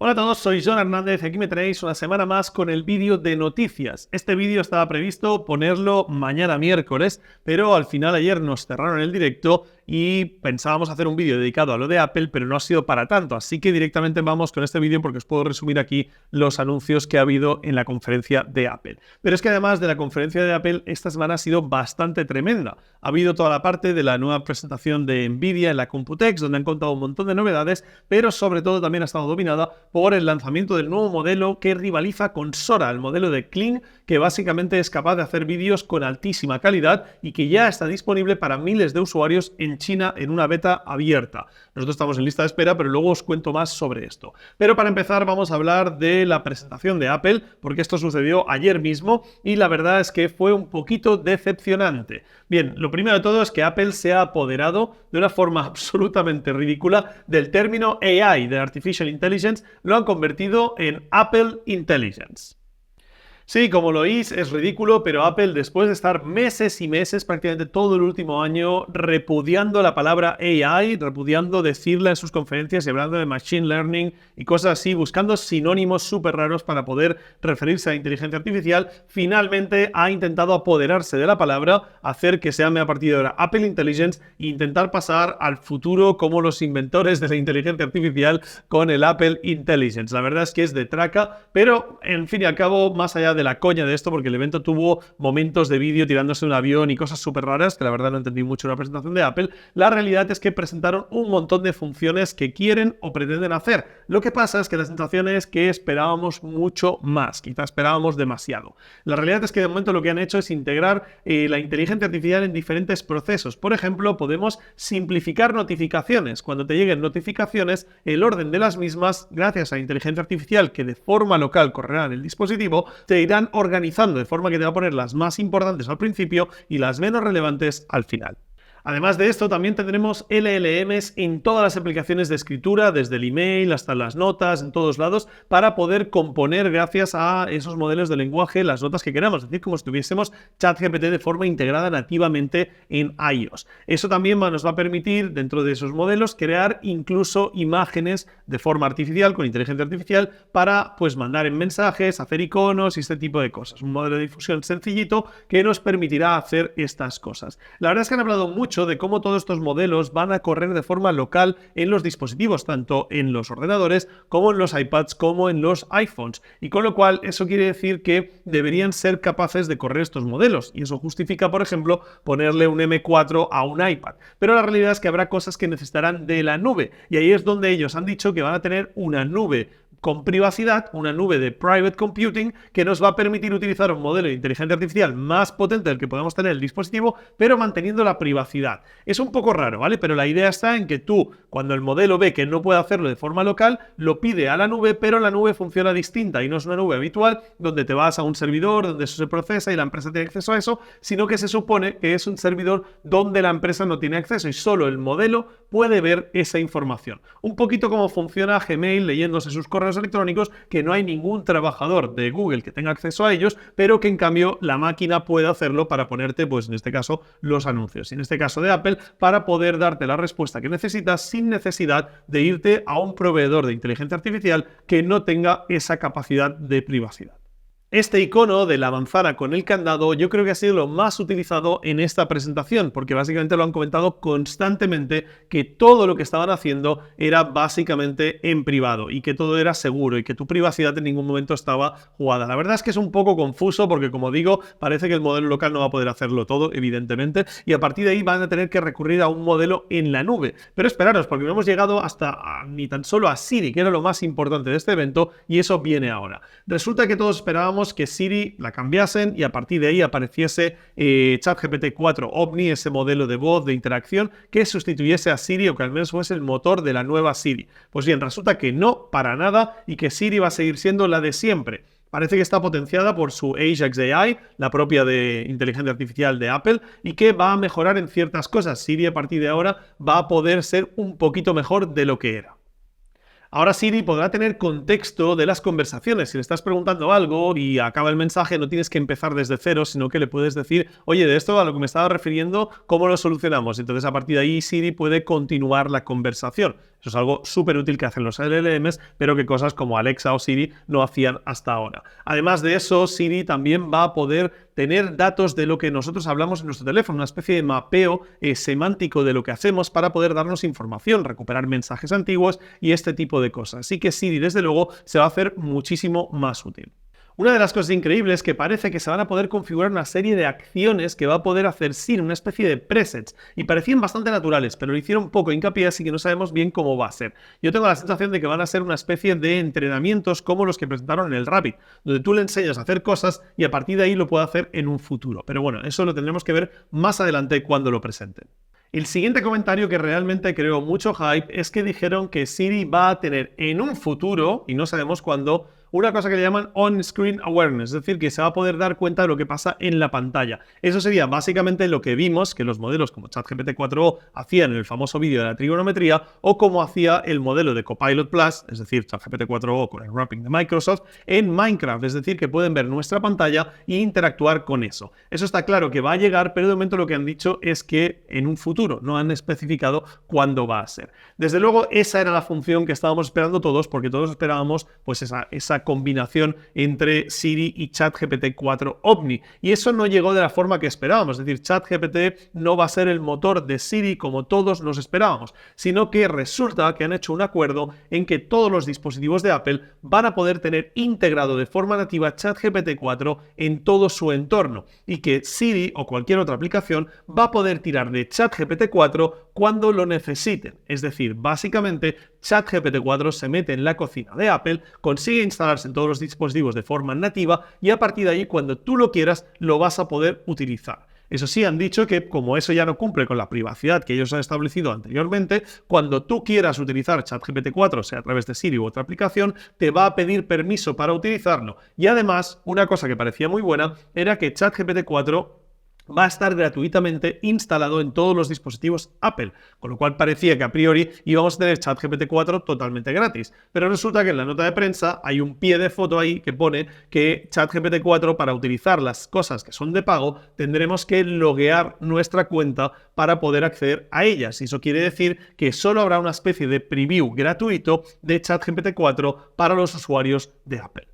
Hola a todos, soy Jon Hernández y aquí me tenéis una semana más con el vídeo de noticias. Este vídeo estaba previsto ponerlo mañana miércoles, pero al final ayer nos cerraron el directo y pensábamos hacer un vídeo dedicado a lo de Apple, pero no ha sido para tanto, así que directamente vamos con este vídeo porque os puedo resumir aquí los anuncios que ha habido en la conferencia de Apple. Pero es que además de la conferencia de Apple, esta semana ha sido bastante tremenda. Ha habido toda la parte de la nueva presentación de Nvidia en la Computex, donde han contado un montón de novedades, pero sobre todo también ha estado dominada por el lanzamiento del nuevo modelo que rivaliza con Sora, el modelo de Kling, que básicamente es capaz de hacer vídeos con altísima calidad y que ya está disponible para miles de usuarios en China en una beta abierta. Nosotros estamos en lista de espera, pero luego os cuento más sobre esto. Pero para empezar vamos a hablar de la presentación de Apple, porque esto sucedió ayer mismo y la verdad es que fue un poquito decepcionante. Bien, lo primero de todo es que Apple se ha apoderado de una forma absolutamente ridícula del término AI, de Artificial Intelligence, lo han convertido en Apple Intelligence. Sí, como lo oís, es ridículo, pero Apple, después de estar meses y meses, prácticamente todo el último año, repudiando la palabra AI, repudiando decirla en sus conferencias y hablando de Machine Learning y cosas así, buscando sinónimos súper raros para poder referirse a inteligencia artificial, finalmente ha intentado apoderarse de la palabra, hacer que se llame a partir de ahora Apple Intelligence e intentar pasar al futuro como los inventores de la inteligencia artificial con el Apple Intelligence. La verdad es que es de traca, pero en fin y al cabo, más allá de la coña de esto, porque el evento tuvo momentos de vídeo tirándose de un avión y cosas súper raras, que la verdad no entendí mucho la presentación de Apple, la realidad es que presentaron un montón de funciones que quieren o pretenden hacer. Lo que pasa es que la sensación es que esperábamos mucho más, quizá esperábamos demasiado. La realidad es que de momento lo que han hecho es integrar la inteligencia artificial en diferentes procesos. Por ejemplo, podemos simplificar notificaciones. Cuando te lleguen notificaciones, el orden de las mismas, gracias a la inteligencia artificial que de forma local correrá en el dispositivo, te irán organizando de forma que te va a poner las más importantes al principio y las menos relevantes al final. Además de esto, también tendremos LLMs en todas las aplicaciones de escritura, desde el email hasta las notas, en todos lados, para poder componer gracias a esos modelos de lenguaje las notas que queramos, es decir, como si tuviésemos ChatGPT de forma integrada nativamente en iOS. Eso también nos va a permitir, dentro de esos modelos, crear incluso imágenes de forma artificial, con inteligencia artificial, para pues mandar en mensajes, hacer iconos y este tipo de cosas. Un modelo de difusión sencillito que nos permitirá hacer estas cosas. La verdad es que han hablado mucho de cómo todos estos modelos van a correr de forma local en los dispositivos, tanto en los ordenadores como en los iPads como en los iPhones, y con lo cual eso quiere decir que deberían ser capaces de correr estos modelos, y eso justifica, por ejemplo, ponerle un M4 a un iPad, pero la realidad es que habrá cosas que necesitarán de la nube, y ahí es donde ellos han dicho que van a tener una nube con privacidad, una nube de private computing que nos va a permitir utilizar un modelo de inteligencia artificial más potente del que podamos tener en el dispositivo, pero manteniendo la privacidad. Es un poco raro, ¿vale? Pero la idea está en que tú, cuando el modelo ve que no puede hacerlo de forma local, lo pide a la nube, pero la nube funciona distinta y no es una nube habitual donde te vas a un servidor, donde eso se procesa y la empresa tiene acceso a eso, sino que se supone que es un servidor donde la empresa no tiene acceso y solo el modelo puede ver esa información. Un poquito como funciona Gmail leyéndose sus correos electrónicos, que no hay ningún trabajador de Google que tenga acceso a ellos, pero que en cambio la máquina puede hacerlo para ponerte, pues en este caso, los anuncios. Y en este caso de Apple, para poder darte la respuesta que necesitas sin necesidad de irte a un proveedor de inteligencia artificial que no tenga esa capacidad de privacidad. Este icono de la manzana con el candado yo creo que ha sido lo más utilizado en esta presentación, porque básicamente lo han comentado constantemente que todo lo que estaban haciendo era básicamente en privado y que todo era seguro y que tu privacidad en ningún momento estaba jugada. La verdad es que es un poco confuso porque, como digo, parece que el modelo local no va a poder hacerlo todo, evidentemente, y a partir de ahí van a tener que recurrir a un modelo en la nube. Pero esperaros, porque no hemos llegado ni tan solo a Siri, que era lo más importante de este evento, y eso viene ahora. Resulta que todos esperábamos que Siri la cambiasen y a partir de ahí apareciese ChatGPT 4 Omni, ese modelo de voz de interacción que sustituyese a Siri o que al menos fuese el motor de la nueva Siri. Pues bien, resulta que no, para nada, y que Siri va a seguir siendo la de siempre. Parece que está potenciada por su Ajax AI, la propia de inteligencia artificial de Apple, y que va a mejorar en ciertas cosas. Siri a partir de ahora va a poder ser un poquito mejor de lo que era. Ahora Siri podrá tener contexto de las conversaciones. Si le estás preguntando algo y acaba el mensaje, no tienes que empezar desde cero, sino que le puedes decir, oye, de esto a lo que me estaba refiriendo, ¿cómo lo solucionamos? Entonces, a partir de ahí, Siri puede continuar la conversación. Eso es algo súper útil que hacen los LLMs, pero que cosas como Alexa o Siri no hacían hasta ahora. Además de eso, Siri también va a poder tener datos de lo que nosotros hablamos en nuestro teléfono, una especie de mapeo semántico de lo que hacemos para poder darnos información, recuperar mensajes antiguos y este tipo de cosas. Así que Siri, desde luego, se va a hacer muchísimo más útil. Una de las cosas increíbles es que parece que se van a poder configurar una serie de acciones que va a poder hacer Siri, una especie de presets, y parecían bastante naturales, pero le hicieron poco hincapié, así que no sabemos bien cómo va a ser. Yo tengo la sensación de que van a ser una especie de entrenamientos como los que presentaron en el Rabbit, donde tú le enseñas a hacer cosas y a partir de ahí lo puede hacer en un futuro. Pero bueno, eso lo tendremos que ver más adelante cuando lo presenten. El siguiente comentario que realmente creó mucho hype es que dijeron que Siri va a tener en un futuro, y no sabemos cuándo, una cosa que le llaman on-screen awareness, es decir, que se va a poder dar cuenta de lo que pasa en la pantalla. Eso sería básicamente lo que vimos que los modelos como ChatGPT 4o hacían en el famoso vídeo de la trigonometría, o como hacía el modelo de Copilot Plus, es decir, ChatGPT 4o con el wrapping de Microsoft, en Minecraft, es decir, que pueden ver nuestra pantalla e interactuar con eso. Eso está claro que va a llegar, pero de momento lo que han dicho es que en un futuro, no han especificado cuándo va a ser. Desde luego, esa era la función que estábamos esperando todos, porque todos esperábamos pues esa combinación entre Siri y ChatGPT 4 Omni. Y eso no llegó de la forma que esperábamos, es decir, ChatGPT no va a ser el motor de Siri como todos nos esperábamos, sino que resulta que han hecho un acuerdo en que todos los dispositivos de Apple van a poder tener integrado de forma nativa ChatGPT 4 en todo su entorno y que Siri o cualquier otra aplicación va a poder tirar de ChatGPT 4 cuando lo necesiten. Es decir, básicamente ChatGPT 4 se mete en la cocina de Apple, consigue instalarse en todos los dispositivos de forma nativa y a partir de ahí, cuando tú lo quieras, lo vas a poder utilizar. Eso sí, han dicho que como eso ya no cumple con la privacidad que ellos han establecido anteriormente, cuando tú quieras utilizar ChatGPT 4, sea a través de Siri u otra aplicación, te va a pedir permiso para utilizarlo. Y además, una cosa que parecía muy buena era que ChatGPT 4 va a estar gratuitamente instalado en todos los dispositivos Apple, con lo cual parecía que a priori íbamos a tener ChatGPT 4 totalmente gratis, pero resulta que en la nota de prensa hay un pie de foto ahí que pone que ChatGPT 4, para utilizar las cosas que son de pago, tendremos que loguear nuestra cuenta para poder acceder a ellas, y eso quiere decir que solo habrá una especie de preview gratuito de ChatGPT 4 para los usuarios de Apple.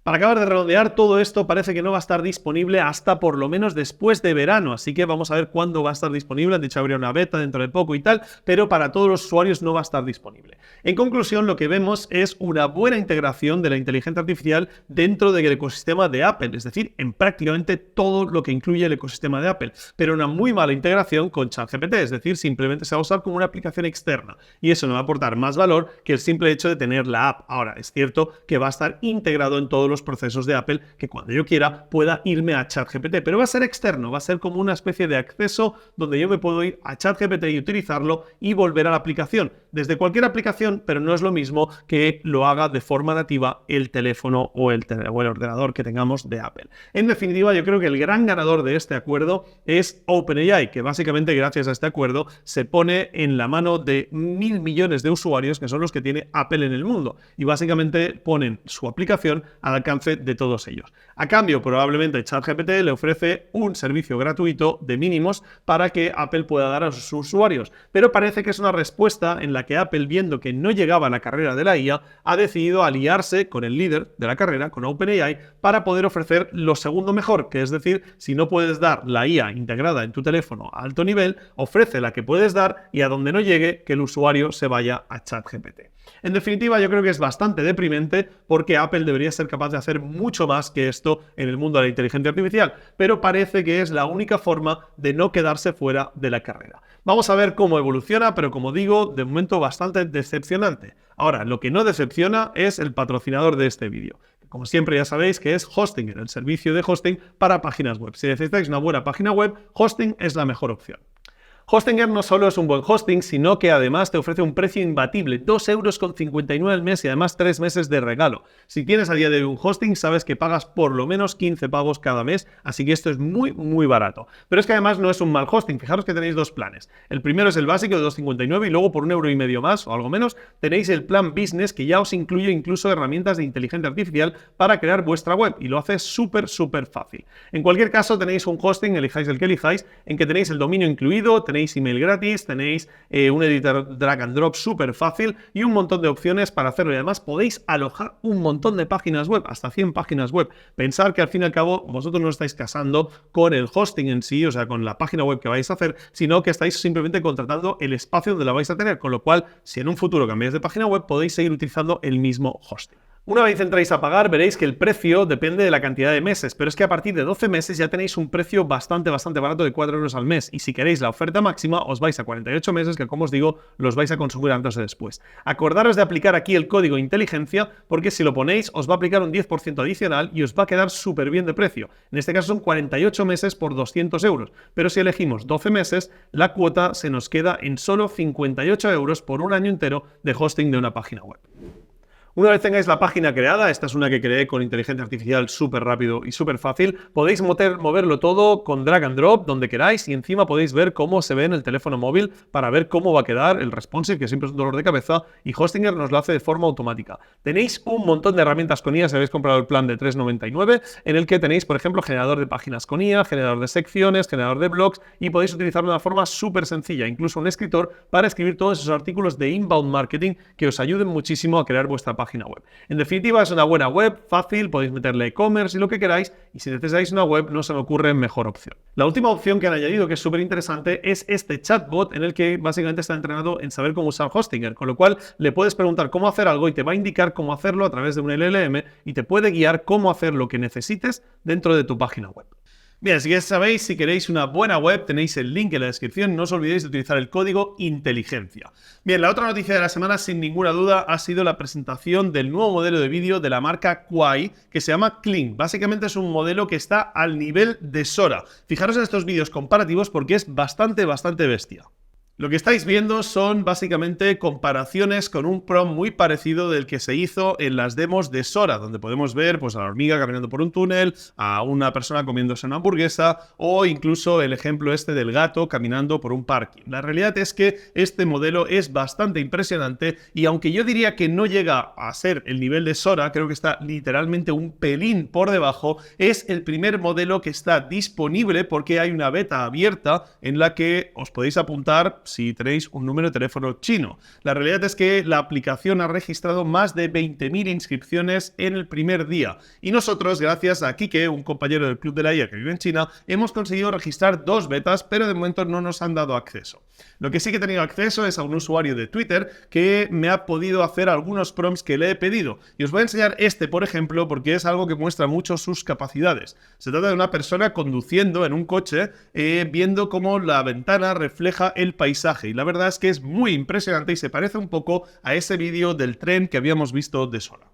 Para acabar de redondear, todo esto parece que no va a estar disponible hasta por lo menos después de verano, así que vamos a ver cuándo va a estar disponible. Han dicho que habría una beta dentro de poco y tal, pero para todos los usuarios no va a estar disponible. En conclusión, lo que vemos es una buena integración de la inteligencia artificial dentro del ecosistema de Apple, es decir, en prácticamente todo lo que incluye el ecosistema de Apple, pero una muy mala integración con ChatGPT, es decir, simplemente se va a usar como una aplicación externa y eso no va a aportar más valor que el simple hecho de tener la app. Ahora, es cierto que va a estar integrado en todos los procesos de Apple, que cuando yo quiera pueda irme a ChatGPT, pero va a ser externo, va a ser como una especie de acceso donde yo me puedo ir a ChatGPT y utilizarlo y volver a la aplicación, desde cualquier aplicación, pero no es lo mismo que lo haga de forma nativa el teléfono o el ordenador que tengamos de Apple. En definitiva, yo creo que el gran ganador de este acuerdo es OpenAI, que básicamente gracias a este acuerdo se pone en la mano de 1.000 millones de usuarios, que son los que tiene Apple en el mundo, y básicamente ponen su aplicación al alcance de todos ellos. A cambio, probablemente ChatGPT le ofrece un servicio gratuito de mínimos para que Apple pueda dar a sus usuarios, pero parece que es una respuesta en la que Apple, viendo que no llegaba a la carrera de la IA, ha decidido aliarse con el líder de la carrera, con OpenAI, para poder ofrecer lo segundo mejor, que es decir, si no puedes dar la IA integrada en tu teléfono a alto nivel, ofrece la que puedes dar y a donde no llegue, que el usuario se vaya a ChatGPT. En definitiva, yo creo que es bastante deprimente porque Apple debería ser capaz de hacer mucho más que esto en el mundo de la inteligencia artificial, pero parece que es la única forma de no quedarse fuera de la carrera. Vamos a ver cómo evoluciona, pero como digo, de momento bastante decepcionante. Ahora, lo que no decepciona es el patrocinador de este vídeo. Como siempre ya sabéis que es Hostinger, el servicio de hosting para páginas web. Si necesitáis una buena página web, Hosting es la mejor opción. Hostinger no solo es un buen hosting, sino que además te ofrece un precio imbatible, 2,59 € al mes y además 3 meses de regalo. Si tienes a día de hoy un hosting, sabes que pagas por lo menos 15 pavos cada mes, así que esto es muy barato. Pero es que además no es un mal hosting, fijaros que tenéis dos planes. El primero es el básico de 2,59 € y luego por 1,5 € más o algo menos tenéis el plan Business, que ya os incluye incluso herramientas de inteligencia artificial para crear vuestra web y lo hace súper fácil. En cualquier caso tenéis un hosting, elijáis el que elijáis, en que tenéis el dominio incluido, tenéis email gratis, tenéis un editor drag and drop súper fácil y un montón de opciones para hacerlo. Y además podéis alojar un montón de páginas web, hasta 100 páginas web. Pensar que al fin y al cabo vosotros no estáis casando con el hosting en sí, o sea, con la página web que vais a hacer, sino que estáis simplemente contratando el espacio donde la vais a tener, con lo cual, si en un futuro cambiáis de página web, podéis seguir utilizando el mismo hosting. Una vez entráis a pagar, veréis que el precio depende de la cantidad de meses, pero es que a partir de 12 meses ya tenéis un precio bastante barato de 4 € al mes, y si queréis la oferta máxima os vais a 48 meses, que como os digo, los vais a consumir antes o después. Acordaros de aplicar aquí el código inteligencia, porque si lo ponéis os va a aplicar un 10% adicional y os va a quedar súper bien de precio. En este caso son 48 meses por 200 €, pero si elegimos 12 meses, la cuota se nos queda en solo 58 € por un año entero de hosting de una página web. Una vez tengáis la página creada, esta es una que creé con inteligencia artificial súper rápido y súper fácil, podéis moverlo todo con drag and drop donde queráis y encima podéis ver cómo se ve en el teléfono móvil para ver cómo va a quedar el responsive, que siempre es un dolor de cabeza, y Hostinger nos lo hace de forma automática. Tenéis un montón de herramientas con IA si habéis comprado el plan de 3,99, en el que tenéis, por ejemplo, generador de páginas con IA, generador de secciones, generador de blogs, y podéis utilizarlo de una forma súper sencilla, incluso un escritor para escribir todos esos artículos de inbound marketing que os ayuden muchísimo a crear vuestra página web. En definitiva, es una buena web, fácil, podéis meterle e-commerce y lo que queráis, y si necesitáis una web no se me ocurre mejor opción. La última opción que han añadido, que es súper interesante, es este chatbot en el que básicamente está entrenado en saber cómo usar Hostinger, con lo cual le puedes preguntar cómo hacer algo y te va a indicar cómo hacerlo a través de un LLM y te puede guiar cómo hacer lo que necesites dentro de tu página web. Bien, así que sabéis, si queréis una buena web, tenéis el link en la descripción, no os olvidéis de utilizar el código inteligencia. Bien, la otra noticia de la semana, sin ninguna duda, ha sido la presentación del nuevo modelo de vídeo de la marca Quai, que se llama Kling. Básicamente es un modelo que está al nivel de Sora. Fijaros en estos vídeos comparativos porque es bastante bestia. Lo que estáis viendo son básicamente comparaciones con un prompt muy parecido del que se hizo en las demos de Sora, donde podemos ver pues, a la hormiga caminando por un túnel, a una persona comiéndose una hamburguesa o incluso el ejemplo este del gato caminando por un parking. La realidad es que este modelo es bastante impresionante y aunque yo diría que no llega a ser el nivel de Sora, creo que está literalmente un pelín por debajo, es el primer modelo que está disponible porque hay una beta abierta en la que os podéis apuntar si tenéis un número de teléfono chino. La realidad es que la aplicación ha registrado más de 20.000 inscripciones en el primer día. Y nosotros, gracias a Kike, un compañero del Club de la IA que vive en China, hemos conseguido registrar 2 betas, pero de momento no nos han dado acceso. Lo que sí que he tenido acceso es a un usuario de Twitter que me ha podido hacer algunos prompts que le he pedido. Y os voy a enseñar este, por ejemplo, porque es algo que muestra mucho sus capacidades. Se trata de una persona conduciendo en un coche, viendo cómo la ventana refleja el paisaje. Y la verdad es que es muy impresionante y se parece un poco a ese vídeo del tren que habíamos visto de Sora.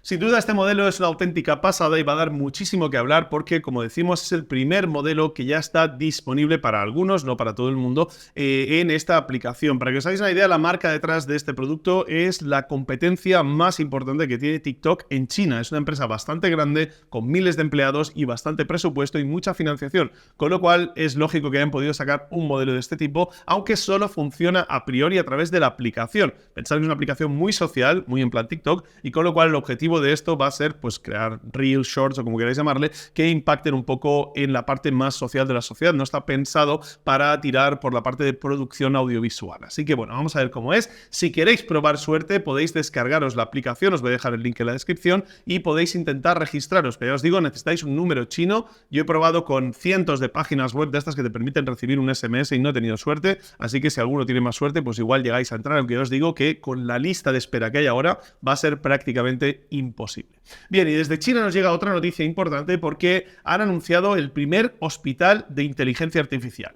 Sin duda este modelo es una auténtica pasada y va a dar muchísimo que hablar porque, como decimos, es el primer modelo que ya está disponible para algunos, no para todo el mundo, en esta aplicación. Para que os hagáis una idea, la marca detrás de este producto es la competencia más importante que tiene TikTok en China. Es una empresa bastante grande, con miles de empleados y bastante presupuesto y mucha financiación, con lo cual es lógico que hayan podido sacar un modelo de este tipo, aunque solo funciona a priori a través de la aplicación. Pensad que es una aplicación muy social, muy en plan TikTok, y con lo cual el objetivo de esto va a ser pues crear Reels, Shorts o como queráis llamarle, que impacten un poco en la parte más social de la sociedad. No está pensado para tirar por la parte de producción audiovisual. Así que bueno, vamos a ver cómo es. Si queréis probar suerte, podéis descargaros la aplicación, os voy a dejar el link en la descripción y podéis intentar registraros. Pero ya os digo, necesitáis un número chino. Yo he probado con cientos de páginas web de estas que te permiten recibir un SMS y no he tenido suerte. Así que si alguno tiene más suerte, pues igual llegáis a entrar, aunque os digo que con la lista de espera que hay ahora va a ser prácticamente imposible. Bien, y desde China nos llega otra noticia importante porque han anunciado el primer hospital de inteligencia artificial.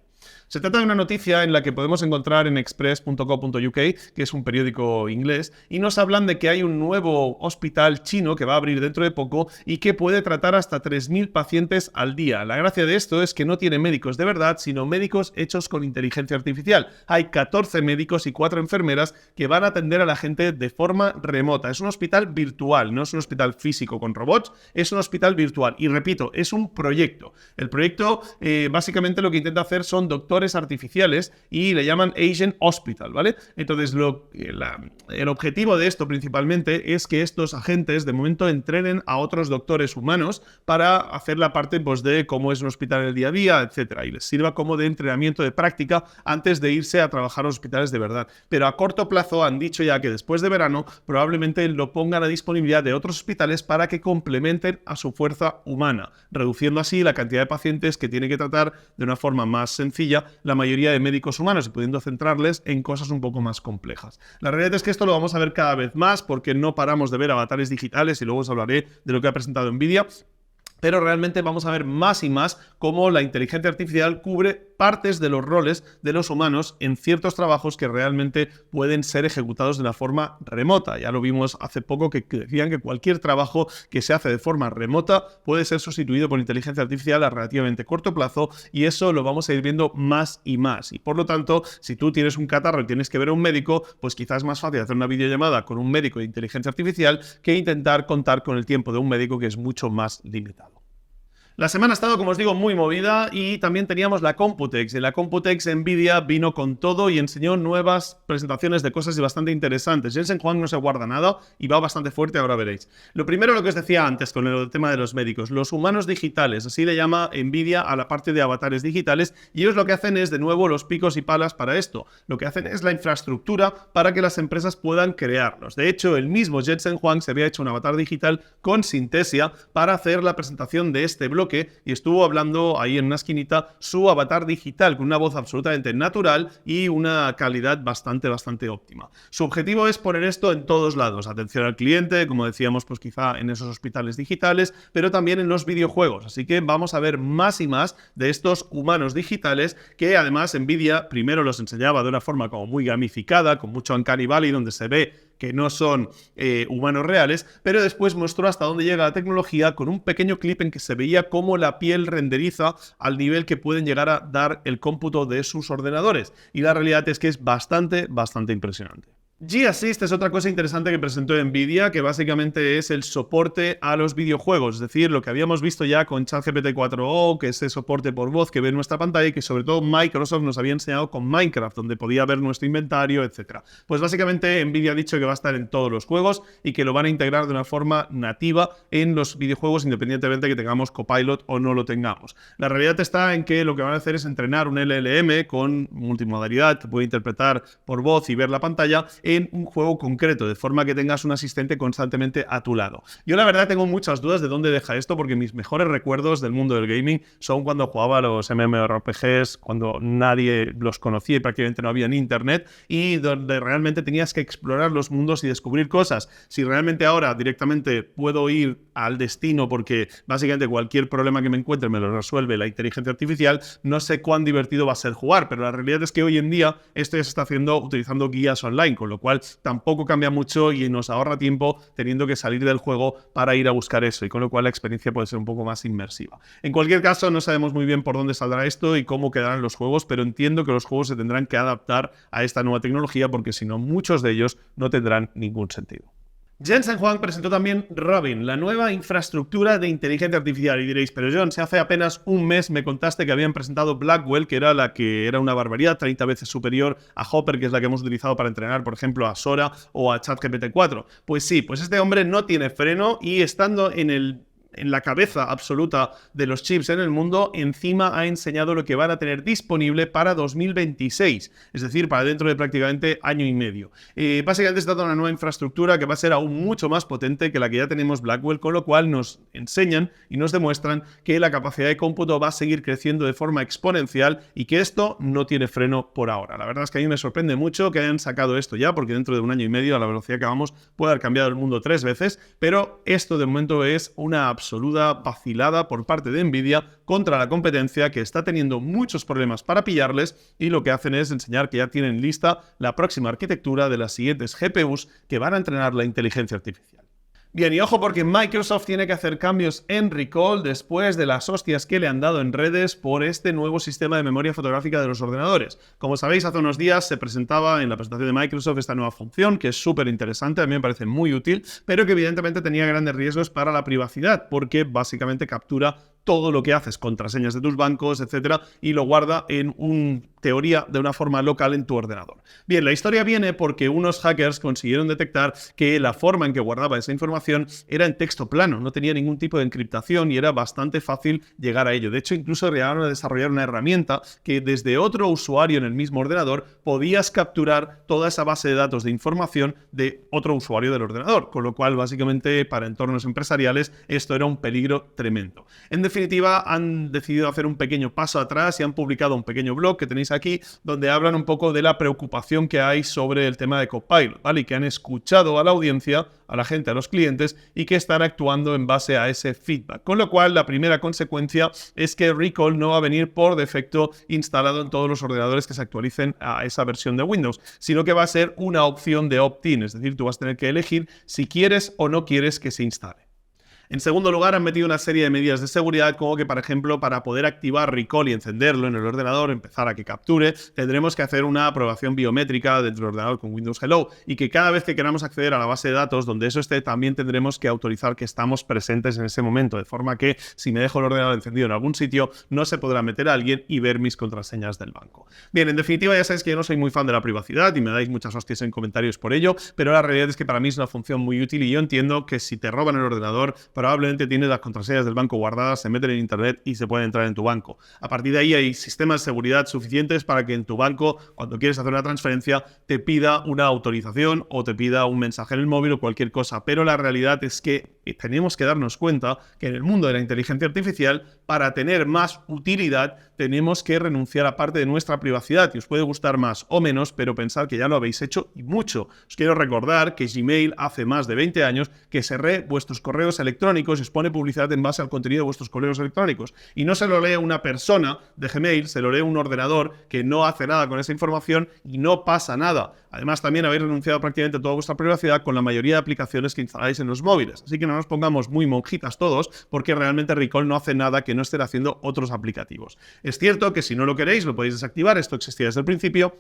Se trata de una noticia en la que podemos encontrar en express.co.uk, que es un periódico inglés, y nos hablan de que hay un nuevo hospital chino que va a abrir dentro de poco y que puede tratar hasta 3.000 pacientes al día. La gracia de esto es que no tiene médicos de verdad, sino médicos hechos con inteligencia artificial. Hay 14 médicos y 4 enfermeras que van a atender a la gente de forma remota. Es un hospital virtual, no es un hospital físico con robots, es un hospital virtual. Y repito, es un proyecto. El proyecto básicamente lo que intenta hacer son doctores artificiales y le llaman Agent Hospital, ¿vale? Entonces, el objetivo de esto principalmente es que estos agentes de momento entrenen a otros doctores humanos para hacer la parte pues, de cómo es un hospital en el día a día, etcétera, y les sirva como de entrenamiento de práctica antes de irse a trabajar a hospitales de verdad. Pero a corto plazo han dicho ya que después de verano probablemente lo pongan a disponibilidad de otros hospitales para que complementen a su fuerza humana, reduciendo así la cantidad de pacientes que tiene que tratar de una forma más sencilla la mayoría de médicos humanos y pudiendo centrarles en cosas un poco más complejas. La realidad es que esto lo vamos a ver cada vez más porque no paramos de ver avatares digitales y luego os hablaré de lo que ha presentado Nvidia. Pero realmente vamos a ver más y más cómo la inteligencia artificial cubre partes de los roles de los humanos en ciertos trabajos que realmente pueden ser ejecutados de una forma remota. Ya lo vimos hace poco que decían que cualquier trabajo que se hace de forma remota puede ser sustituido por inteligencia artificial a relativamente corto plazo y eso lo vamos a ir viendo más y más. Y por lo tanto, si tú tienes un catarro y tienes que ver a un médico, pues quizás es más fácil hacer una videollamada con un médico de inteligencia artificial que intentar contar con el tiempo de un médico que es mucho más limitado. La semana ha estado, como os digo, muy movida y también teníamos la Computex. En la Computex Nvidia vino con todo y enseñó nuevas presentaciones de cosas bastante interesantes. Jensen Huang no se guarda nada y va bastante fuerte, ahora veréis. Lo primero, lo que os decía antes con el tema de los médicos, los humanos digitales, así le llama Nvidia a la parte de avatares digitales y ellos lo que hacen es, de nuevo, los picos y palas para esto. Lo que hacen es la infraestructura para que las empresas puedan crearlos. De hecho, el mismo Jensen Huang se había hecho un avatar digital con Synthesia para hacer la presentación de este bloque y estuvo hablando ahí en una esquinita su avatar digital con una voz absolutamente natural y una calidad bastante óptima. Su objetivo es poner esto en todos lados, atención al cliente, como decíamos, pues quizá en esos hospitales digitales, pero también en los videojuegos, así que vamos a ver más y más de estos humanos digitales que además Nvidia primero los enseñaba de una forma como muy gamificada, con mucho Uncanny Valley, donde se ve que no son humanos reales, pero después mostró hasta dónde llega la tecnología con un pequeño clip en que se veía cómo la piel renderiza al nivel que pueden llegar a dar el cómputo de sus ordenadores. Y la realidad es que es bastante impresionante. G-Assist es otra cosa interesante que presentó Nvidia, que básicamente es el soporte a los videojuegos, es decir, lo que habíamos visto ya con ChatGPT 4o, que es ese soporte por voz que ve en nuestra pantalla y que sobre todo Microsoft nos había enseñado con Minecraft, donde podía ver nuestro inventario, etc. Pues básicamente Nvidia ha dicho que va a estar en todos los juegos y que lo van a integrar de una forma nativa en los videojuegos, independientemente de que tengamos Copilot o no lo tengamos. La realidad está en que lo que van a hacer es entrenar un LLM con multimodalidad que puede interpretar por voz y ver la pantalla en un juego concreto, de forma que tengas un asistente constantemente a tu lado. Yo la verdad tengo muchas dudas de dónde deja esto, porque mis mejores recuerdos del mundo del gaming son cuando jugaba a los MMORPGs, cuando nadie los conocía y prácticamente no había en internet, y donde realmente tenías que explorar los mundos y descubrir cosas. Si realmente ahora directamente puedo ir al destino porque básicamente cualquier problema que me encuentre me lo resuelve la inteligencia artificial, no sé cuán divertido va a ser jugar, pero la realidad es que hoy en día esto ya se está haciendo utilizando guías online, con lo cual tampoco cambia mucho y nos ahorra tiempo teniendo que salir del juego para ir a buscar eso, y con lo cual la experiencia puede ser un poco más inmersiva. En cualquier caso, no sabemos muy bien por dónde saldrá esto y cómo quedarán los juegos, pero entiendo que los juegos se tendrán que adaptar a esta nueva tecnología, porque si no, muchos de ellos no tendrán ningún sentido. Jensen Huang presentó también Robin, la nueva infraestructura de inteligencia artificial. Y diréis, pero John, si hace apenas un mes me contaste que habían presentado Blackwell, que era una barbaridad, 30 veces superior a Hopper, que es la que hemos utilizado para entrenar, por ejemplo, a Sora o a ChatGPT 4. Pues sí, pues este hombre no tiene freno y estando en la cabeza absoluta de los chips en el mundo, encima ha enseñado lo que van a tener disponible para 2026, es decir, para dentro de prácticamente año y medio. Básicamente se trata de una nueva infraestructura que va a ser aún mucho más potente que la que ya tenemos Blackwell, con lo cual nos enseñan y nos demuestran que la capacidad de cómputo va a seguir creciendo de forma exponencial y que esto no tiene freno por ahora. La verdad es que a mí me sorprende mucho que hayan sacado esto ya, porque dentro de un año y medio, a la velocidad que vamos, puede haber cambiado el mundo 3 veces, pero esto de momento es una absoluta absoluta vacilada por parte de Nvidia contra la competencia, que está teniendo muchos problemas para pillarles, y lo que hacen es enseñar que ya tienen lista la próxima arquitectura de las siguientes GPUs que van a entrenar la inteligencia artificial. Bien, y ojo porque Microsoft tiene que hacer cambios en Recall después de las hostias que le han dado en redes por este nuevo sistema de memoria fotográfica de los ordenadores. Como sabéis, hace unos días se presentaba en la presentación de Microsoft esta nueva función, que es súper interesante, a mí me parece muy útil, pero que evidentemente tenía grandes riesgos para la privacidad, porque básicamente captura todo lo que haces, contraseñas de tus bancos, etcétera, y lo guarda en teoría de una forma local en tu ordenador. Bien, la historia viene porque unos hackers consiguieron detectar que la forma en que guardaba esa información era en texto plano, no tenía ningún tipo de encriptación y era bastante fácil llegar a ello. De hecho, incluso llegaron a desarrollar una herramienta que desde otro usuario en el mismo ordenador podías capturar toda esa base de datos de información de otro usuario del ordenador, con lo cual básicamente para entornos empresariales esto era un peligro tremendo. En definitiva, han decidido hacer un pequeño paso atrás y han publicado un pequeño blog que tenéis aquí, donde hablan un poco de la preocupación que hay sobre el tema de Copilot, ¿vale? Y que han escuchado a la audiencia, a la gente, a los clientes, y que están actuando en base a ese feedback. Con lo cual, la primera consecuencia es que Recall no va a venir por defecto instalado en todos los ordenadores que se actualicen a esa versión de Windows, sino que va a ser una opción de opt-in, es decir, tú vas a tener que elegir si quieres o no quieres que se instale. En segundo lugar, han metido una serie de medidas de seguridad, como que, por ejemplo, para poder activar Recall y encenderlo en el ordenador, empezar a que capture, tendremos que hacer una aprobación biométrica dentro del ordenador con Windows Hello, y que cada vez que queramos acceder a la base de datos donde eso esté, también tendremos que autorizar que estamos presentes en ese momento, de forma que si me dejo el ordenador encendido en algún sitio, no se podrá meter a alguien y ver mis contraseñas del banco. Bien, en definitiva, ya sabéis que yo no soy muy fan de la privacidad y me dais muchas hostias en comentarios por ello, pero la realidad es que para mí es una función muy útil y yo entiendo que si te roban el ordenador, probablemente tienes las contraseñas del banco guardadas, se meten en internet y se pueden entrar en tu banco. A partir de ahí hay sistemas de seguridad suficientes para que en tu banco, cuando quieres hacer una transferencia, te pida una autorización o te pida un mensaje en el móvil o cualquier cosa. Pero la realidad es que tenemos que darnos cuenta que en el mundo de la inteligencia artificial, para tener más utilidad, tenemos que renunciar a parte de nuestra privacidad. Y os puede gustar más o menos, pero pensad que ya lo habéis hecho y mucho. Os quiero recordar que Gmail hace más de 20 años que cerré vuestros correos electrónicos y os pone publicidad en base al contenido de vuestros correos electrónicos. Y no se lo lee una persona de Gmail, se lo lee un ordenador que no hace nada con esa información y no pasa nada. Además, también habéis renunciado prácticamente a toda vuestra privacidad con la mayoría de aplicaciones que instaláis en los móviles. Así que no nos pongamos muy monjitas todos, porque realmente Recall no hace nada que no estén haciendo otros aplicativos. Es cierto que si no lo queréis, lo podéis desactivar. Esto existía desde el principio.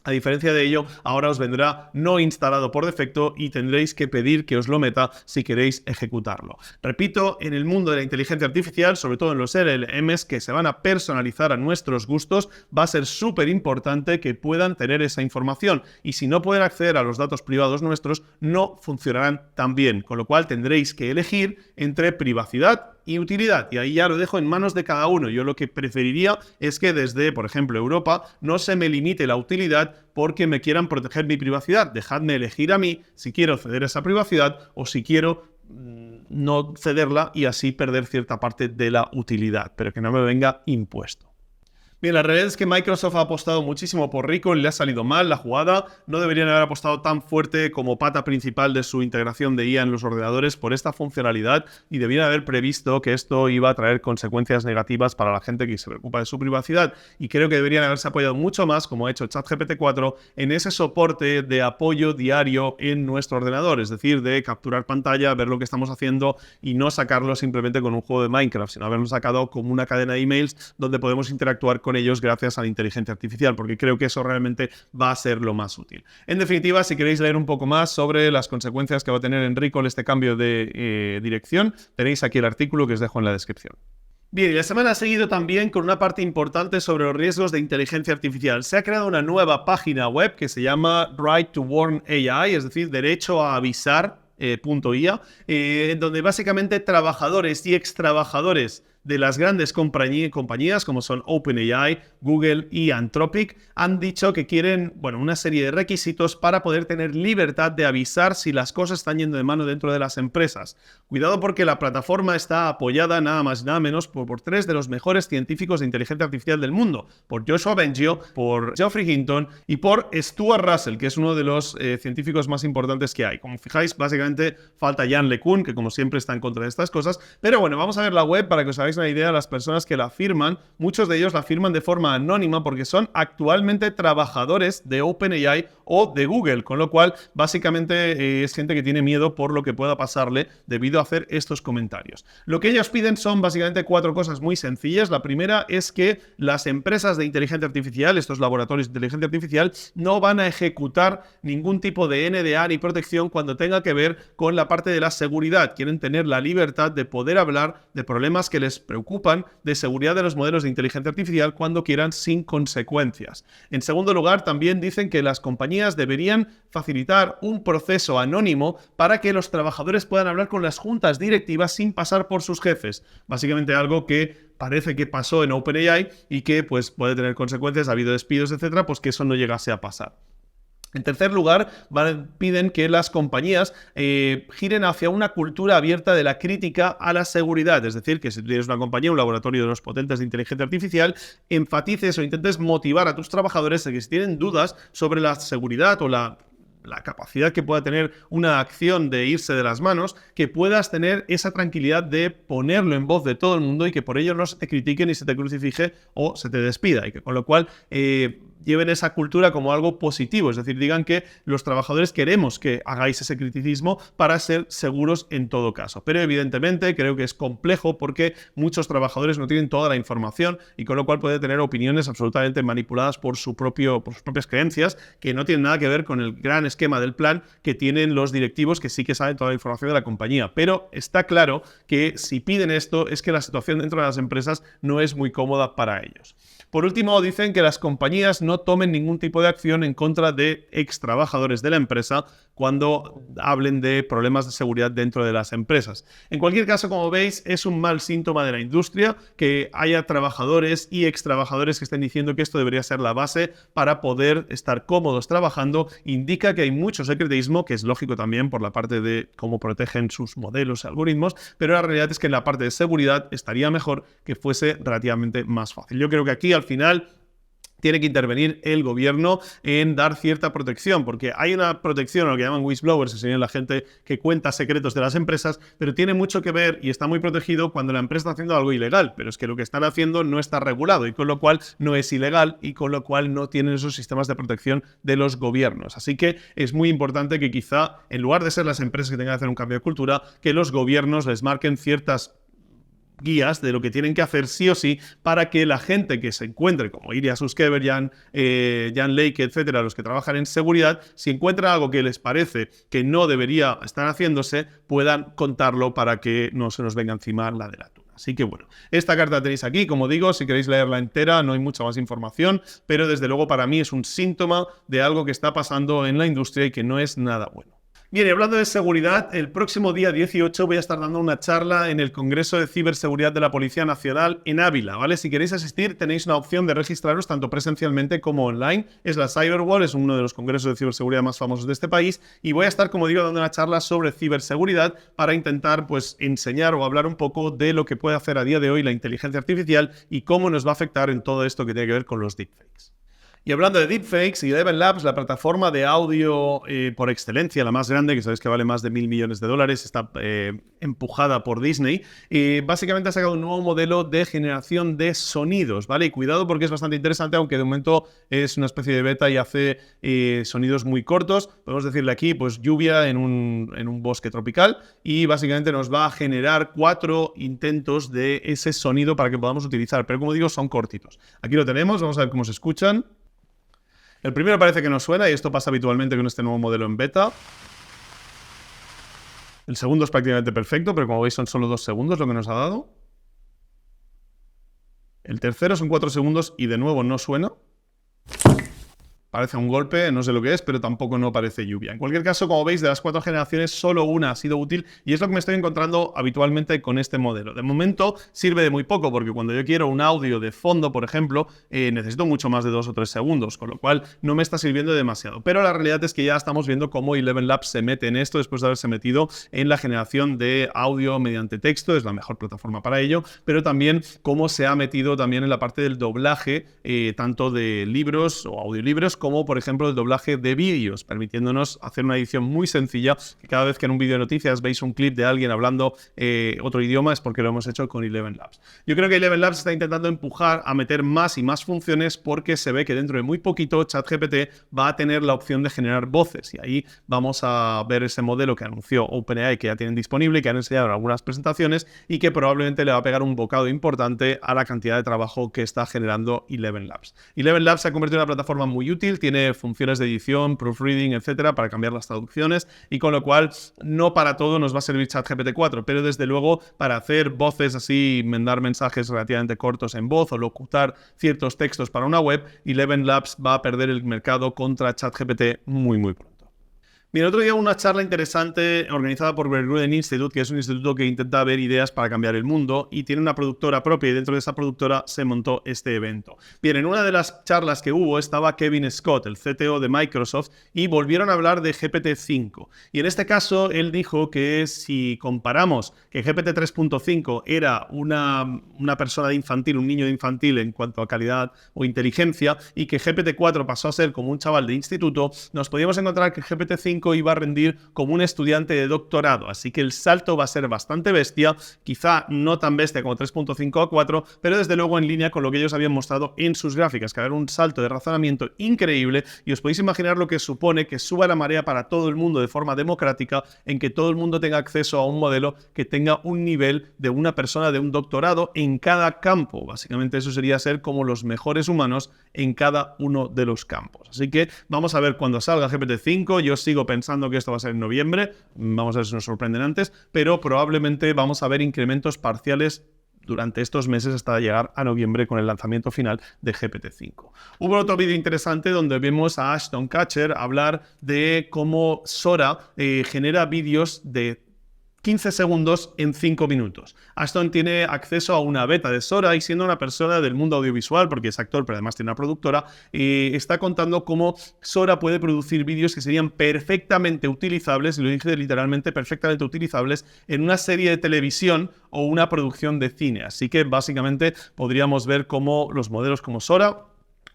A diferencia de ello, ahora os vendrá no instalado por defecto y tendréis que pedir que os lo meta si queréis ejecutarlo. Repito, en el mundo de la inteligencia artificial, sobre todo en los LLMs que se van a personalizar a nuestros gustos, va a ser súper importante que puedan tener esa información. Y si no pueden acceder a los datos privados nuestros, no funcionarán tan bien. Con lo cual tendréis que elegir entre privacidad y utilidad, y ahí ya lo dejo en manos de cada uno. Yo lo que preferiría es que desde, por ejemplo, Europa, no se me limite la utilidad porque me quieran proteger mi privacidad. Dejadme elegir a mí si quiero ceder esa privacidad o si quiero no cederla y así perder cierta parte de la utilidad, pero que no me venga impuesto. Bien, la realidad es que Microsoft ha apostado muchísimo por Recall, le ha salido mal la jugada, no deberían haber apostado tan fuerte como pata principal de su integración de IA en los ordenadores por esta funcionalidad y debían haber previsto que esto iba a traer consecuencias negativas para la gente que se preocupa de su privacidad, y creo que deberían haberse apoyado mucho más, como ha hecho ChatGPT 4, en ese soporte de apoyo diario en nuestro ordenador, es decir, de capturar pantalla, ver lo que estamos haciendo y no sacarlo simplemente con un juego de Minecraft, sino haberlo sacado como una cadena de emails donde podemos interactuar con ellos gracias a la inteligencia artificial, porque creo que eso realmente va a ser lo más útil. En definitiva, si queréis leer un poco más sobre las consecuencias que va a tener en Recall este cambio de dirección, tenéis aquí el artículo que os dejo en la descripción. Bien, y la semana ha seguido también con una parte importante sobre los riesgos de inteligencia artificial. Se ha creado una nueva página web que se llama Right to Warn AI, es decir, derecho a avisar. .ia, donde básicamente trabajadores y extrabajadores de las grandes compañías como son OpenAI, Google y Anthropic han dicho que quieren, una serie de requisitos para poder tener libertad de avisar si las cosas están yendo de mano dentro de las empresas. Cuidado porque la plataforma está apoyada nada más y nada menos por tres de los mejores científicos de inteligencia artificial del mundo, por Joshua Bengio, por Geoffrey Hinton y por Stuart Russell, que es uno de los científicos más importantes que hay. Como fijáis, básicamente falta Yann LeCun, que como siempre está en contra de estas cosas, pero vamos a ver la web para que os hagáis una idea de las personas que la firman. Muchos de ellos la firman de forma anónima porque son actualmente trabajadores de OpenAI o de Google, con lo cual básicamente es gente que tiene miedo por lo que pueda pasarle debido a hacer estos comentarios. Lo que ellos piden son básicamente 4 cosas muy sencillas. La primera es que las empresas de inteligencia artificial, estos laboratorios de inteligencia artificial, no van a ejecutar ningún tipo de NDA ni protección cuando tenga que ver con la parte de la seguridad. Quieren tener la libertad de poder hablar de problemas que les preocupan de seguridad de los modelos de inteligencia artificial cuando quieran sin consecuencias. En segundo lugar, también dicen que las compañías deberían facilitar un proceso anónimo para que los trabajadores puedan hablar con las juntas directivas sin pasar por sus jefes. Básicamente algo que parece que pasó en OpenAI y que puede tener consecuencias, ha habido despidos, etcétera, que eso no llegase a pasar. En tercer lugar, piden que las compañías giren hacia una cultura abierta de la crítica a la seguridad. Es decir, que si tienes una compañía, un laboratorio de los potentes de inteligencia artificial, enfatices o intentes motivar a tus trabajadores a que si tienen dudas sobre la seguridad o la capacidad que pueda tener una acción de irse de las manos, que puedas tener esa tranquilidad de ponerlo en voz de todo el mundo y que por ello no se te critique ni se te crucifique o se te despida. Y que con lo cual lleven esa cultura como algo positivo, es decir, digan que los trabajadores queremos que hagáis ese criticismo para ser seguros en todo caso. Pero evidentemente creo que es complejo porque muchos trabajadores no tienen toda la información y con lo cual puede tener opiniones absolutamente manipuladas por sus propias creencias que no tienen nada que ver con el gran esquema del plan que tienen los directivos que sí que saben toda la información de la compañía. Pero está claro que si piden esto es que la situación dentro de las empresas no es muy cómoda para ellos. Por último, dicen que las compañías no tomen ningún tipo de acción en contra de ex trabajadores de la empresa cuando hablen de problemas de seguridad dentro de las empresas. En cualquier caso, como veis, es un mal síntoma de la industria que haya trabajadores y ex trabajadores que estén diciendo que esto debería ser la base para poder estar cómodos trabajando. Indica que hay mucho secretismo, que es lógico también por la parte de cómo protegen sus modelos y algoritmos, pero la realidad es que en la parte de seguridad estaría mejor que fuese relativamente más fácil. Yo creo que aquí al final tiene que intervenir el gobierno en dar cierta protección, porque hay una protección a lo que llaman whistleblowers, que serían la gente que cuenta secretos de las empresas, pero tiene mucho que ver y está muy protegido cuando la empresa está haciendo algo ilegal, pero es que lo que están haciendo no está regulado y con lo cual no es ilegal y con lo cual no tienen esos sistemas de protección de los gobiernos. Así que es muy importante que quizá, en lugar de ser las empresas que tengan que hacer un cambio de cultura, que los gobiernos les marquen ciertas guías de lo que tienen que hacer sí o sí para que la gente que se encuentre, como Ilya Sutskever, Jan Lake, etcétera, los que trabajan en seguridad, si encuentran algo que les parece que no debería estar haciéndose, puedan contarlo para que no se nos venga encima la de la tuna. Así que esta carta la tenéis aquí, como digo, si queréis leerla entera no hay mucha más información, pero desde luego para mí es un síntoma de algo que está pasando en la industria y que no es nada bueno. Bien, y hablando de seguridad, el próximo día 18 voy a estar dando una charla en el Congreso de Ciberseguridad de la Policía Nacional en Ávila, ¿vale? Si queréis asistir, tenéis una opción de registraros tanto presencialmente como online. Es la Cyberwall, es uno de los congresos de ciberseguridad más famosos de este país y voy a estar, como digo, dando una charla sobre ciberseguridad para intentar, enseñar o hablar un poco de lo que puede hacer a día de hoy la inteligencia artificial y cómo nos va a afectar en todo esto que tiene que ver con los deepfakes. Y hablando de deepfakes y Eleven Labs, la plataforma de audio por excelencia, la más grande, que sabéis que vale más de $1.000 millones, está empujada por Disney, básicamente ha sacado un nuevo modelo de generación de sonidos, ¿vale? Y cuidado porque es bastante interesante, aunque de momento es una especie de beta y hace sonidos muy cortos. Podemos decirle aquí, lluvia en un bosque tropical y básicamente nos va a generar 4 intentos de ese sonido para que podamos utilizar, pero como digo, son cortitos. Aquí lo tenemos, vamos a ver cómo se escuchan. El primero parece que no suena y esto pasa habitualmente con este nuevo modelo en beta. El segundo es prácticamente perfecto, pero como veis son solo 2 segundos lo que nos ha dado. El tercero son 4 segundos y de nuevo no suena. Parece un golpe, no sé lo que es, pero tampoco no parece lluvia. En cualquier caso, como veis, de las 4 generaciones, solo una ha sido útil y es lo que me estoy encontrando habitualmente con este modelo. De momento sirve de muy poco porque cuando yo quiero un audio de fondo, por ejemplo, necesito mucho más de 2 o 3 segundos, con lo cual no me está sirviendo demasiado. Pero la realidad es que ya estamos viendo cómo Eleven Labs se mete en esto después de haberse metido en la generación de audio mediante texto, es la mejor plataforma para ello, pero también cómo se ha metido también en la parte del doblaje, tanto de libros o audiolibros, como por ejemplo el doblaje de vídeos, permitiéndonos hacer una edición muy sencilla, que cada vez que en un vídeo de noticias veis un clip de alguien hablando otro idioma es porque lo hemos hecho con Eleven Labs. Yo creo que Eleven Labs está intentando empujar a meter más y más funciones porque se ve que dentro de muy poquito ChatGPT va a tener la opción de generar voces y ahí vamos a ver ese modelo que anunció OpenAI, que ya tienen disponible y que han enseñado en algunas presentaciones y que probablemente le va a pegar un bocado importante a la cantidad de trabajo que está generando Eleven Labs. Eleven Labs se ha convertido en una plataforma muy útil, tiene funciones de edición, proofreading, etcétera, para cambiar las traducciones y con lo cual no para todo nos va a servir ChatGPT 4, pero desde luego para hacer voces así, mandar mensajes relativamente cortos en voz o locutar ciertos textos para una web, Eleven Labs va a perder el mercado contra ChatGPT muy pronto. Mira, otro día una charla interesante organizada por Berluden Institute, que es un instituto que intenta ver ideas para cambiar el mundo y tiene una productora propia y dentro de esa productora se montó este evento. Bien, en una de las charlas que hubo estaba Kevin Scott, el CTO de Microsoft, y volvieron a hablar de GPT-5. Y en este caso él dijo que si comparamos que GPT 3.5 era una persona de infantil, un niño de infantil en cuanto a calidad o inteligencia, y que GPT-4 pasó a ser como un chaval de instituto, nos podíamos encontrar que GPT-5 iba a rendir como un estudiante de doctorado, así que el salto va a ser bastante bestia, quizá no tan bestia como 3.5 a 4, pero desde luego en línea con lo que ellos habían mostrado en sus gráficas, que va a haber un salto de razonamiento increíble y os podéis imaginar lo que supone que suba la marea para todo el mundo de forma democrática, en que todo el mundo tenga acceso a un modelo que tenga un nivel de una persona de un doctorado en cada campo. Básicamente eso sería ser como los mejores humanos en cada uno de los campos. Así que vamos a ver cuando salga GPT-5, yo sigo pensando que esto va a ser en noviembre, vamos a ver si nos sorprenden antes, pero probablemente vamos a ver incrementos parciales durante estos meses hasta llegar a noviembre con el lanzamiento final de GPT-5. Hubo otro vídeo interesante donde vemos a Ashton Kutcher hablar de cómo Sora genera vídeos de 15 segundos en 5 minutos. Ashton tiene acceso a una beta de Sora y siendo una persona del mundo audiovisual, porque es actor pero además tiene una productora, está contando cómo Sora puede producir vídeos que serían perfectamente utilizables, y lo dije literalmente, perfectamente utilizables en una serie de televisión o una producción de cine. Así que básicamente podríamos ver cómo los modelos como Sora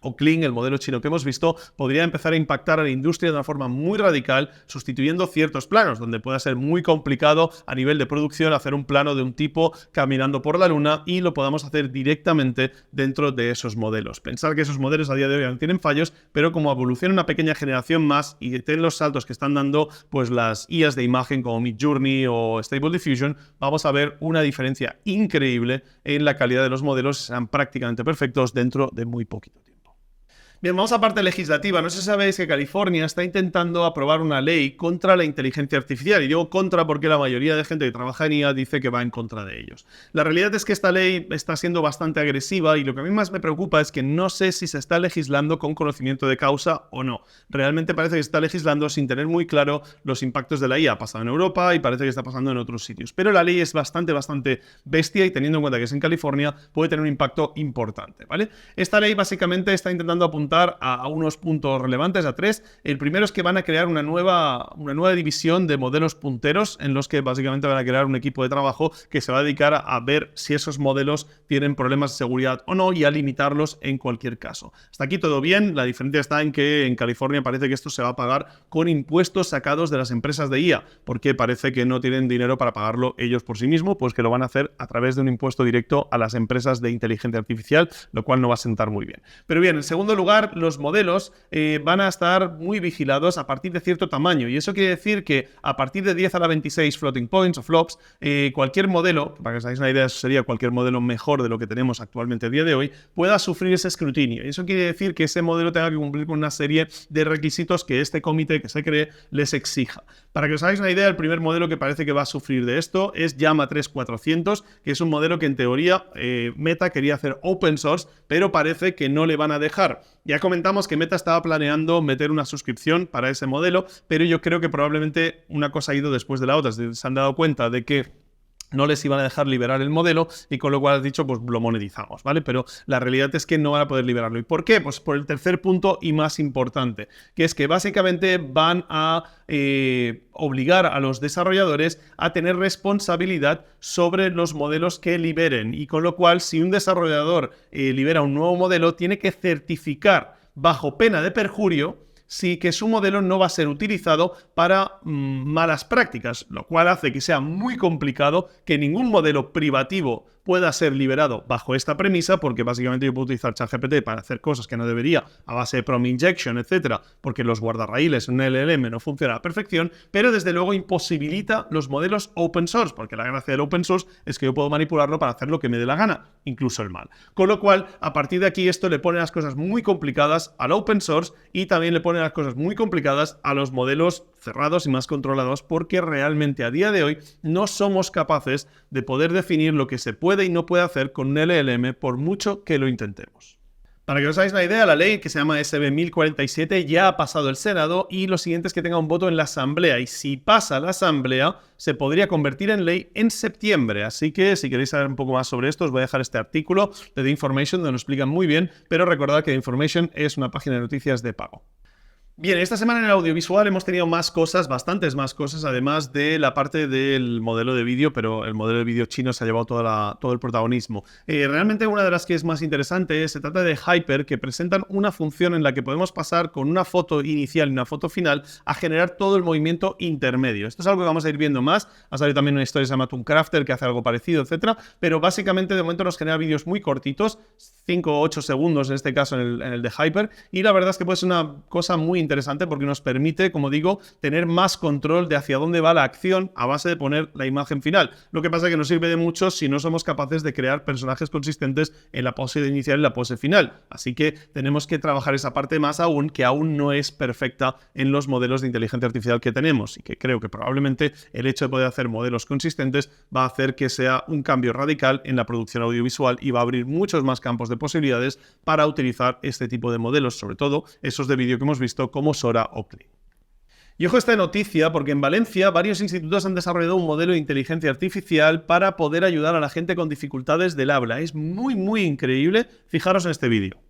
o Kling, el modelo chino que hemos visto, podría empezar a impactar a la industria de una forma muy radical, sustituyendo ciertos planos, donde pueda ser muy complicado a nivel de producción hacer un plano de un tipo caminando por la luna y lo podamos hacer directamente dentro de esos modelos. Pensar que esos modelos a día de hoy aún tienen fallos, pero como evoluciona una pequeña generación más y tienen los saltos que están dando pues las IAs de imagen como Midjourney o Stable Diffusion, vamos a ver una diferencia increíble en la calidad de los modelos, serán prácticamente perfectos dentro de muy poquito tiempo. Bien, vamos a parte legislativa. No sé si sabéis que California está intentando aprobar una ley contra la inteligencia artificial. Y digo contra porque la mayoría de gente que trabaja en IA dice que va en contra de ellos. La realidad es que esta ley está siendo bastante agresiva y lo que a mí más me preocupa es que no sé si se está legislando con conocimiento de causa o no. Realmente parece que se está legislando sin tener muy claro los impactos de la IA. Ha pasado en Europa y parece que está pasando en otros sitios. Pero la ley es bastante bestia y teniendo en cuenta que es en California puede tener un impacto importante, ¿vale? Esta ley básicamente está intentando apuntar a unos puntos relevantes, a 3. El primero es que van a crear una nueva división de modelos punteros en los que básicamente van a crear un equipo de trabajo que se va a dedicar a ver si esos modelos tienen problemas de seguridad o no y a limitarlos en cualquier caso. Hasta aquí todo bien. La diferencia está en que en California parece que esto se va a pagar con impuestos sacados de las empresas de IA, porque parece que no tienen dinero para pagarlo ellos por sí mismos, pues que lo van a hacer a través de un impuesto directo a las empresas de inteligencia artificial, lo cual no va a sentar muy bien. Pero bien, en segundo lugar, los modelos van a estar muy vigilados a partir de cierto tamaño, y eso quiere decir que a partir de 10 a la 26 floating points o flops, cualquier modelo, para que os hagáis una idea, eso sería cualquier modelo mejor de lo que tenemos actualmente a día de hoy, pueda sufrir ese escrutinio. Y eso quiere decir que ese modelo tenga que cumplir con una serie de requisitos que este comité que se cree les exija. Para que os hagáis una idea, el primer modelo que parece que va a sufrir de esto es Llama 3400, que es un modelo que en teoría Meta quería hacer open source, pero parece que no le van a dejar. Ya comentamos que Meta estaba planeando meter una suscripción para ese modelo, pero yo creo que probablemente una cosa ha ido después de la otra. Se han dado cuenta de que no les iban a dejar liberar el modelo y con lo cual has dicho, pues lo monetizamos, ¿vale? Pero la realidad es que no van a poder liberarlo. ¿Y por qué? Pues por el tercer punto y más importante, que es que básicamente van a obligar a los desarrolladores a tener responsabilidad sobre los modelos que liberen y con lo cual si un desarrollador libera un nuevo modelo tiene que certificar bajo pena de perjurio sí que su modelo no va a ser utilizado para malas prácticas, lo cual hace que sea muy complicado que ningún modelo privativo pueda ser liberado bajo esta premisa, porque básicamente yo puedo utilizar ChatGPT para hacer cosas que no debería a base de prompt injection, etcétera, porque los guardarraíles en un LLM no funcionan a la perfección, pero desde luego imposibilita los modelos open source, porque la gracia del open source es que yo puedo manipularlo para hacer lo que me dé la gana, incluso el mal. Con lo cual, a partir de aquí esto le pone las cosas muy complicadas al open source y también le pone las cosas muy complicadas a los modelos cerrados y más controlados, porque realmente a día de hoy no somos capaces de poder definir lo que se puede y no puede hacer con un LLM por mucho que lo intentemos. Para que os hagáis una idea, la ley que se llama SB 1047 ya ha pasado el Senado y lo siguiente es que tenga un voto en la Asamblea y si pasa la Asamblea se podría convertir en ley en septiembre. Así que si queréis saber un poco más sobre esto os voy a dejar este artículo de The Information donde lo explican muy bien, pero recordad que The Information es una página de noticias de pago. Bien, esta semana en el audiovisual hemos tenido más cosas, bastantes más cosas, además de la parte del modelo de vídeo, pero el modelo de vídeo chino se ha llevado todo el protagonismo. Realmente una de las que es más interesante se trata de Hyper, que presentan una función en la que podemos pasar con una foto inicial y una foto final a generar todo el movimiento intermedio. Esto es algo que vamos a ir viendo más. Ha salido también una historia que se llama Tooncrafter, que hace algo parecido, etcétera, pero básicamente de momento nos genera vídeos muy cortitos, 5 o 8 segundos en este caso en el de Hyper, y la verdad es que puede ser una cosa muy interesante porque nos permite, como digo, tener más control de hacia dónde va la acción a base de poner la imagen final. Lo que pasa es que nos sirve de mucho si no somos capaces de crear personajes consistentes en la pose inicial y la pose final. Así que tenemos que trabajar esa parte más aún, que aún no es perfecta en los modelos de inteligencia artificial que tenemos y que creo que probablemente el hecho de poder hacer modelos consistentes va a hacer que sea un cambio radical en la producción audiovisual y va a abrir muchos más campos de posibilidades para utilizar este tipo de modelos, sobre todo esos de vídeo que hemos visto como Sora o Kling. Y ojo a esta noticia porque en Valencia varios institutos han desarrollado un modelo de inteligencia artificial para poder ayudar a la gente con dificultades del habla. Es muy, muy increíble. Fijaros en este vídeo.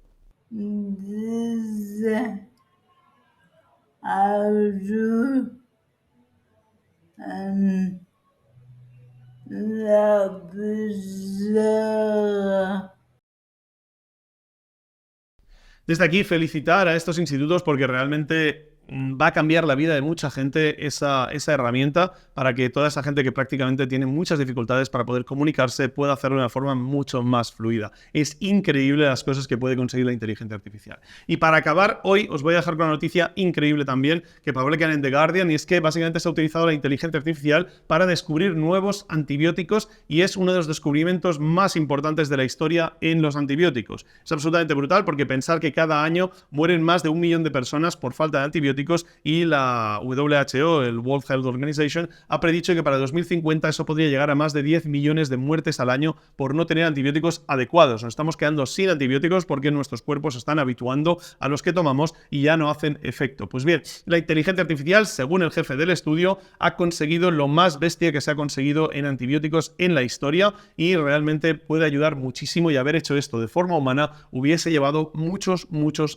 Desde aquí felicitar a estos institutos porque realmente va a cambiar la vida de mucha gente esa herramienta para que toda esa gente que prácticamente tiene muchas dificultades para poder comunicarse pueda hacerlo de una forma mucho más fluida. Es increíble las cosas que puede conseguir la inteligencia artificial. Y para acabar, hoy os voy a dejar con una noticia increíble también que publican en The Guardian y es que básicamente se ha utilizado la inteligencia artificial para descubrir nuevos antibióticos y es uno de los descubrimientos más importantes de la historia en los antibióticos. Es absolutamente brutal porque pensar que cada año mueren más de 1 millón de personas por falta de antibióticos y la WHO, el World Health Organization, ha predicho que para 2050 eso podría llegar a más de 10 millones de muertes al año por no tener antibióticos adecuados. Nos estamos quedando sin antibióticos porque nuestros cuerpos se están habituando a los que tomamos y ya no hacen efecto. Pues bien, la inteligencia artificial, según el jefe del estudio, ha conseguido lo más bestia que se ha conseguido en antibióticos en la historia y realmente puede ayudar muchísimo y haber hecho esto de forma humana hubiese llevado muchos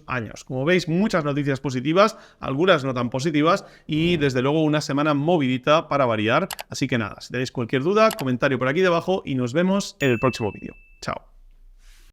años. Como veis, muchas noticias positivas, algunas no tan positivas y desde luego una semana movidita para variar. Así que nada, si tenéis cualquier duda, comentario por aquí debajo y nos vemos en el próximo vídeo. Chao.